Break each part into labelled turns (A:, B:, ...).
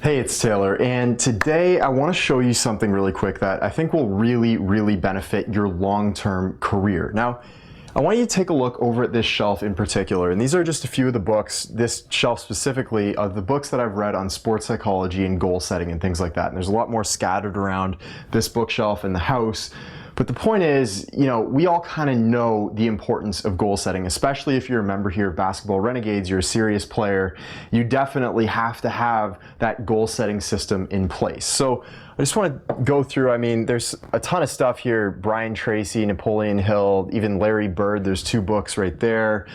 A: Hey, it's Taylor, and today I want to show you something really quick that I think will really benefit your long-term career. Now, I want you to take a look over at this shelf in particular, and these are just a few of the books, this shelf specifically, of the books that I've read on sports psychology and goal setting and things like that. And there's a lot more scattered around this bookshelf in the house. But the point is, we all kind of know the importance of goal setting, especially if you're a member here of Basketball Renegades, you're a serious player, you definitely have to have that goal setting system in place. So I just want to go through, there's a ton of stuff here. Brian Tracy, Napoleon Hill, even Larry Bird, there's two books right there.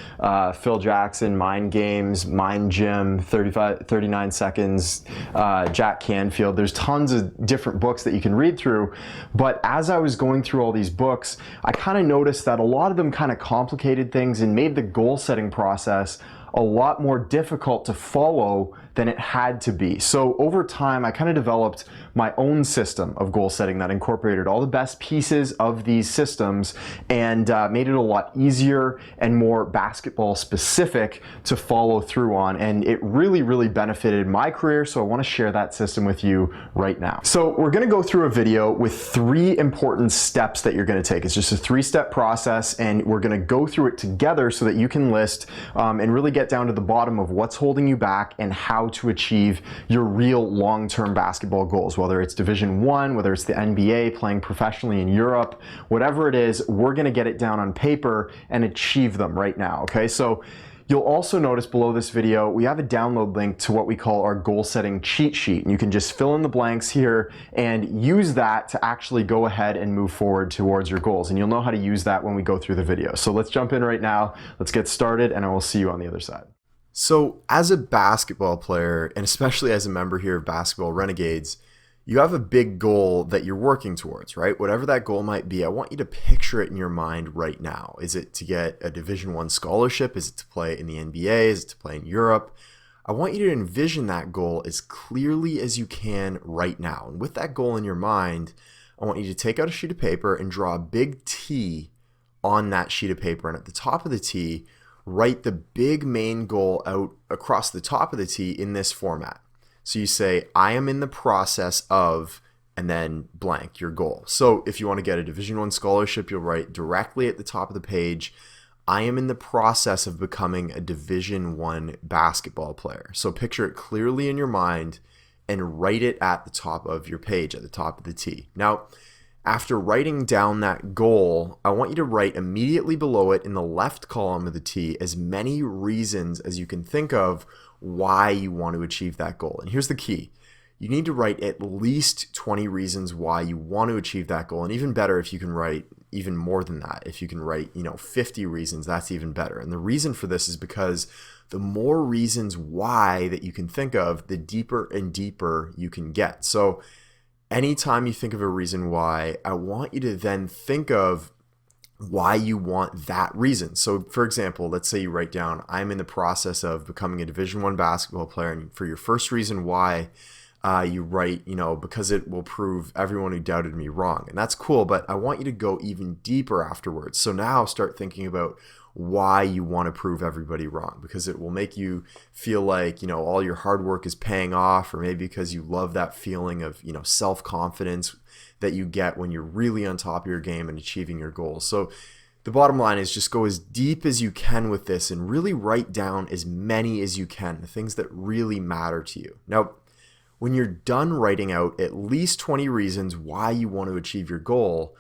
A: Phil Jackson, Mind Games, Mind Gym, 39 Seconds, Jack Canfield. There's tons of different books that you can read through. But as I was going through all these books, I kind of noticed that a lot of them kind of complicated things and made the goal setting process a lot more difficult to follow than it had to be. So over time, I kind of developed my own system of goal setting that incorporated all the best pieces of these systems and made it a lot easier and more basketball specific to follow through on. And it really benefited my career, so I want to share that system with you right now. So we're going to go through a video with 3 important steps that you're going to take. It's just a 3-step process, and we're going to go through it together so that you can list and really get down to the bottom of what's holding you back and how to achieve your real long-term basketball goals, whether it's Division I, whether it's the NBA, playing professionally in Europe, whatever it is, we're going to get it down on paper and achieve them right now, okay? So you'll also notice below this video, we have a download link to what we call our goal setting cheat sheet. And you can just fill in the blanks here and use that to actually go ahead and move forward towards your goals. And you'll know how to use that when we go through the video. So let's jump in right now. Let's get started, and I will see you on the other side. So as a basketball player, and especially as a member here of Basketball Renegades, you have a big goal that you're working towards, right? Whatever that goal might be, I want you to picture it in your mind right now. Is it to get a Division I scholarship? Is it to play in the NBA? Is it to play in Europe? I want you to envision that goal as clearly as you can right now. And with that goal in your mind, I want you to take out a sheet of paper and draw a big T on that sheet of paper. And at the top of the T, write the big main goal out across the top of the T in this format. So you say, I am in the process of, and then blank, your goal. So if you want to get a Division I scholarship, you'll write directly at the top of the page, I am in the process of becoming a Division I basketball player. So picture it clearly in your mind and write it at the top of your page, at the top of the T. Now, after writing down that goal, I want you to write immediately below it in the left column of the T as many reasons as you can think of why you want to achieve that goal. And here's the key. You need to write at least 20 reasons why you want to achieve that goal. And even better if you can write even more than that. If you can write, 50 reasons, that's even better. And the reason for this is because the more reasons why that you can think of, the deeper and deeper you can get. So anytime you think of a reason why, I want you to then think of why you want that reason. So for example, let's say you write down, I'm in the process of becoming a Division I basketball player. And for your first reason why, you write, because it will prove everyone who doubted me wrong. And that's cool, but I want you to go even deeper afterwards. So now start thinking about why you want to prove everybody wrong, because it will make you feel like, all your hard work is paying off, or maybe because you love that feeling of, self-confidence that you get when you're really on top of your game and achieving your goals. So the bottom line is just go as deep as you can with this and really write down as many as you can, the things that really matter to you. Now, when you're done writing out at least 20 reasons why you want to achieve your goal,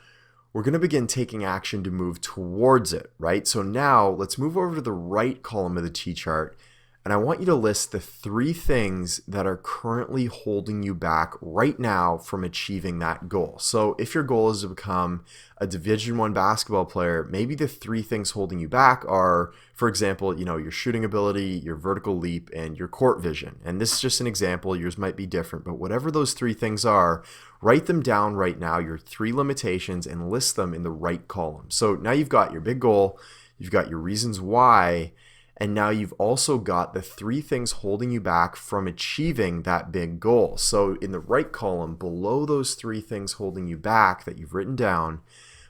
A: we're going to begin taking action to move towards it, right? So now let's move over to the right column of the T chart, and I want you to list the 3 things that are currently holding you back right now from achieving that goal. So if your goal is to become a Division I basketball player, maybe the 3 things holding you back are, for example, your shooting ability, your vertical leap, and your court vision. And this is just an example. Yours might be different, but whatever those 3 things are, write them down right now, your 3 limitations, and list them in the right column. So now you've got your big goal, you've got your reasons why, and now you've also got the 3 things holding you back from achieving that big goal. So in the right column, below those 3 things holding you back that you've written down,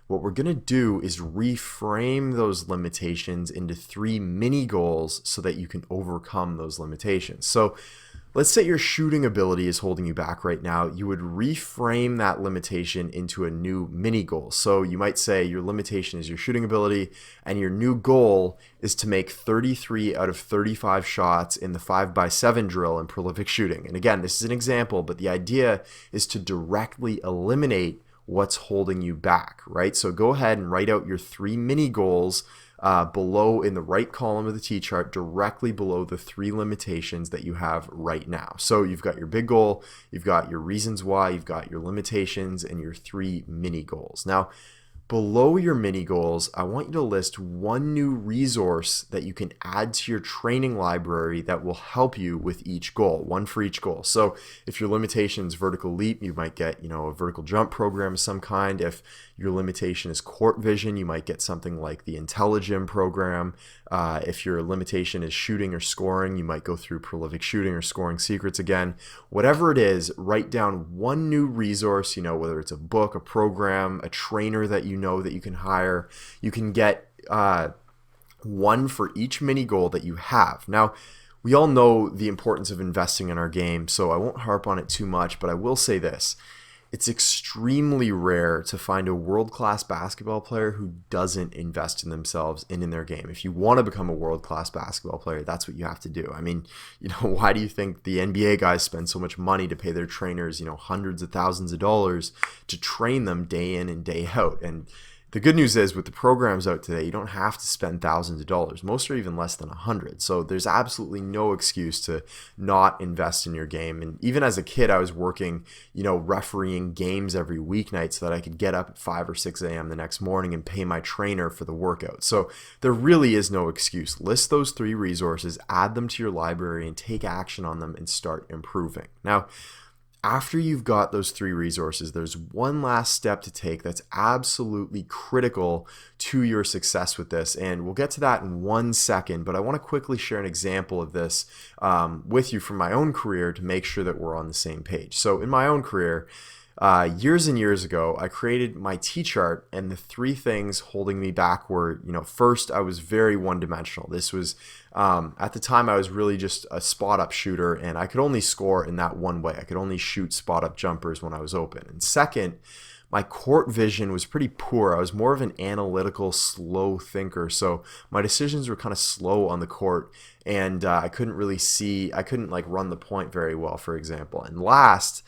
A: what we're going to do is reframe those limitations into 3 mini goals so that you can overcome those limitations. So Let's say your shooting ability is holding you back right now. You would reframe that limitation into a new mini goal. So you might say your limitation is your shooting ability, and your new goal is to make 33 out of 35 shots in the 5x7 drill in prolific shooting. And again, this is an example, but the idea is to directly eliminate what's holding you back, right? So go ahead and write out your 3 mini goals below in the right column of the T-chart, directly below the 3 limitations that you have right now. So you've got your big goal, you've got your reasons why, you've got your limitations, and your 3 mini goals. Now, below your mini goals, I want you to list one new resource that you can add to your training library that will help you with each goal, one for each goal. So if your limitation is vertical leap, you might get, a vertical jump program of some kind. If your limitation is court vision, you might get something like the IntelliGym program. If your limitation is shooting or scoring, you might go through prolific shooting or scoring secrets again. Whatever it is, write down one new resource, whether it's a book, a program, a trainer that you know that you can hire. You can get one for each mini goal that you have. Now, we all know the importance of investing in our game, so I won't harp on it too much, but I will say this. It's extremely rare to find a world-class basketball player who doesn't invest in themselves and in their game. If you want to become a world-class basketball player, that's what you have to do. I mean, why do you think the NBA guys spend so much money to pay their trainers, hundreds of thousands of dollars to train them day in and day out? And the good news is with the programs out today, you don't have to spend thousands of dollars. Most are even less than 100. So there's absolutely no excuse to not invest in your game. And even as a kid, I was working, refereeing games every weeknight so that I could get up at 5 or 6 a.m. the next morning and pay my trainer for the workout. So there really is no excuse. List those 3 resources, add them to your library, and take action on them and start improving. Now, after you've got those 3 resources, there's one last step to take that's absolutely critical to your success with this. And we'll get to that in 1 second, but I want to quickly share an example of this with you from my own career to make sure that we're on the same page. So in my own career, years and years ago, I created my T-chart, and the 3 things holding me back were, first, I was very one-dimensional. This was, at the time, I was really just a spot-up shooter, and I could only score in that one way. I could only shoot spot-up jumpers when I was open. And second, my court vision was pretty poor. I was more of an analytical, slow thinker, so my decisions were kind of slow on the court, and I couldn't really see, I couldn't run the point very well, for example. And last,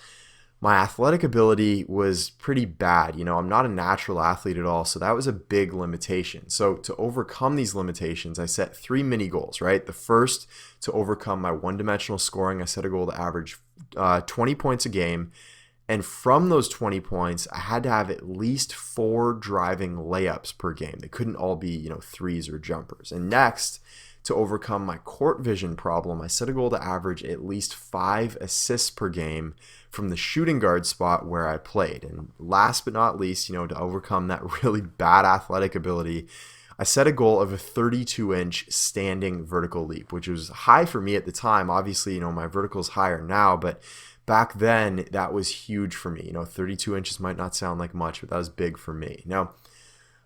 A: my athletic ability was pretty bad. I'm not a natural athlete at all, so that was a big limitation. So to overcome these limitations, I set 3 mini goals, right? The first, to overcome my one-dimensional scoring, I set a goal to average 20 points a game. And from those 20 points, I had to have at least 4 driving layups per game. They couldn't all be, threes or jumpers. And next, to overcome my court vision problem, I set a goal to average at least 5 assists per game from the shooting guard spot where I played. And last but not least, to overcome that really bad athletic ability, I set a goal of a 32-inch standing vertical leap, which was high for me at the time. Obviously, my vertical's higher now, but back then that was huge for me. 32 inches might not sound like much, but that was big for me. Now,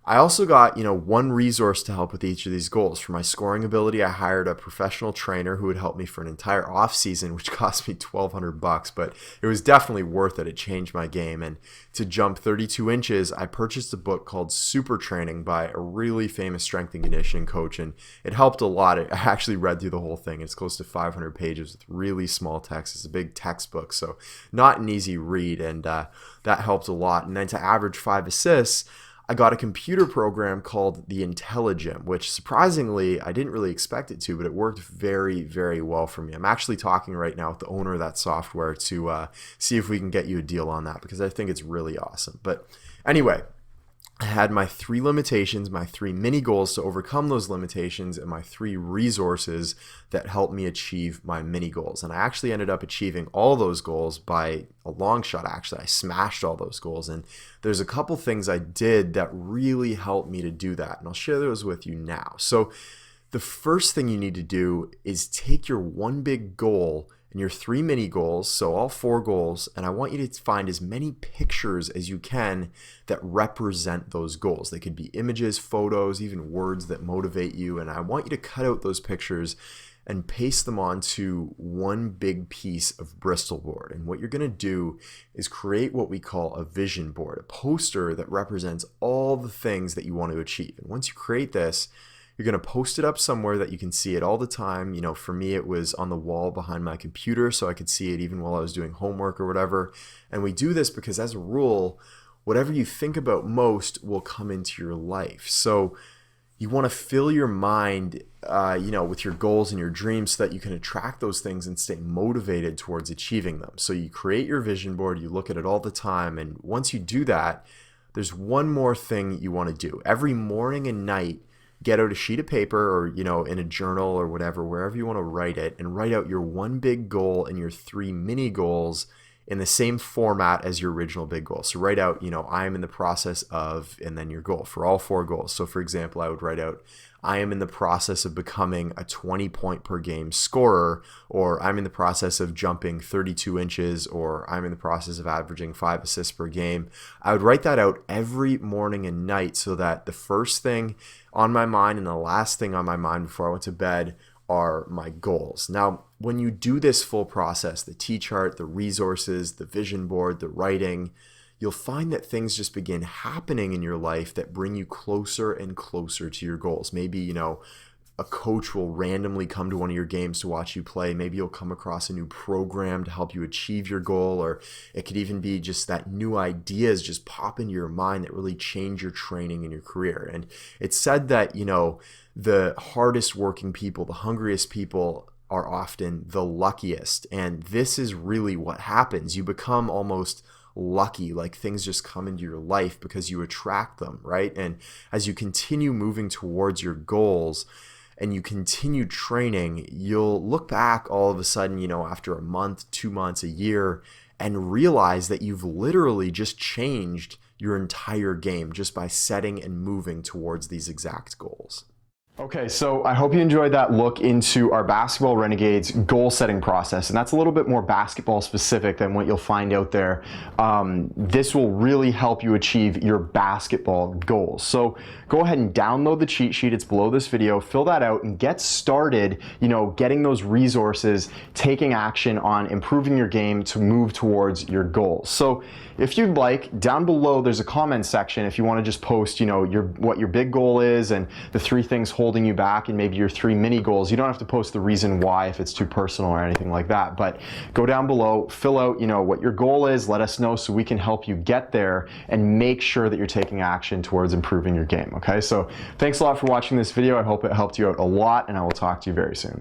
A: I also got, one resource to help with each of these goals. For my scoring ability, I hired a professional trainer who would help me for an entire off season, which cost me $1,200, but it was definitely worth it. It changed my game. And to jump 32 inches, I purchased a book called Super Training by a really famous strength and conditioning coach, and it helped a lot. I actually read through the whole thing. It's close to 500 pages with really small text. It's a big textbook, so not an easy read, and that helped a lot. And then to average 5 assists, I got a computer program called the IntelliGym, which surprisingly, I didn't really expect it to, but it worked very, very well for me. I'm actually talking right now with the owner of that software to see if we can get you a deal on that, because I think it's really awesome. But anyway, I had my 3 limitations, my 3 mini goals to overcome those limitations, and my 3 resources that helped me achieve my mini goals. And I actually ended up achieving all those goals by a long shot. Actually, I smashed all those goals. And there's a couple things I did that really helped me to do that. And I'll share those with you now. So the first thing you need to do is take your one big goal and your 3 mini goals, so all 4 goals, and I want you to find as many pictures as you can that represent those goals. They could be images, photos, even words that motivate you, and I want you to cut out those pictures and paste them onto one big piece of Bristol board. And what you're going to do is create what we call a vision board, a poster that represents all the things that you want to achieve. And once you create this, you're going to post it up somewhere that you can see it all the time. You know, for me, it was on the wall behind my computer, so I could see it even while I was doing homework or whatever. And we do this because, as a rule, whatever you think about most will come into your life. So you want to fill your mind, with your goals and your dreams so that you can attract those things and stay motivated towards achieving them. So you create your vision board, you look at it all the time, and once you do that, there's one more thing you want to do. Every morning and night, get out a sheet of paper or, in a journal or whatever, wherever you want to write it, and write out your one big goal and your 3 mini goals in the same format as your original big goal. So write out, I am in the process of, and then your goal for all 4 goals. So for example, I would write out, I am in the process of becoming a 20 point per game scorer, or I'm in the process of jumping 32 inches, or I'm in the process of averaging 5 assists per game. I would write that out every morning and night so that the first thing on my mind and the last thing on my mind before I went to bed are my goals. Now, when you do this full process, the T-chart, the resources, the vision board, the writing, you'll find that things just begin happening in your life that bring you closer and closer to your goals. Maybe, a coach will randomly come to one of your games to watch you play. Maybe you'll come across a new program to help you achieve your goal, or it could even be just that new ideas just pop into your mind that really change your training and your career. And it's said that, the hardest working people, the hungriest people are often the luckiest. And this is really what happens. You become almost lucky, like things just come into your life because you attract them, right? And as you continue moving towards your goals and you continue training, you'll look back all of a sudden, after a month, 2 months, a year, and realize that you've literally just changed your entire game just by setting and moving towards these exact goals. Okay, so I hope you enjoyed that look into our Basketball Renegades goal setting process, and that's a little bit more basketball specific than what you'll find out there. This will really help you achieve your basketball goals. So go ahead and download the cheat sheet. It's below this video. Fill that out and get started, getting those resources, taking action on improving your game to move towards your goals. So if you'd like, down below there's a comment section if you want to just post, what your big goal is and the 3 things holding you back, and maybe your 3 mini goals. You don't have to post the reason why if it's too personal or anything like that, but go down below, fill out, what your goal is, let us know so we can help you get there and make sure that you're taking action towards improving your game. Okay, so thanks a lot for watching this video. I hope it helped you out a lot, and I will talk to you very soon.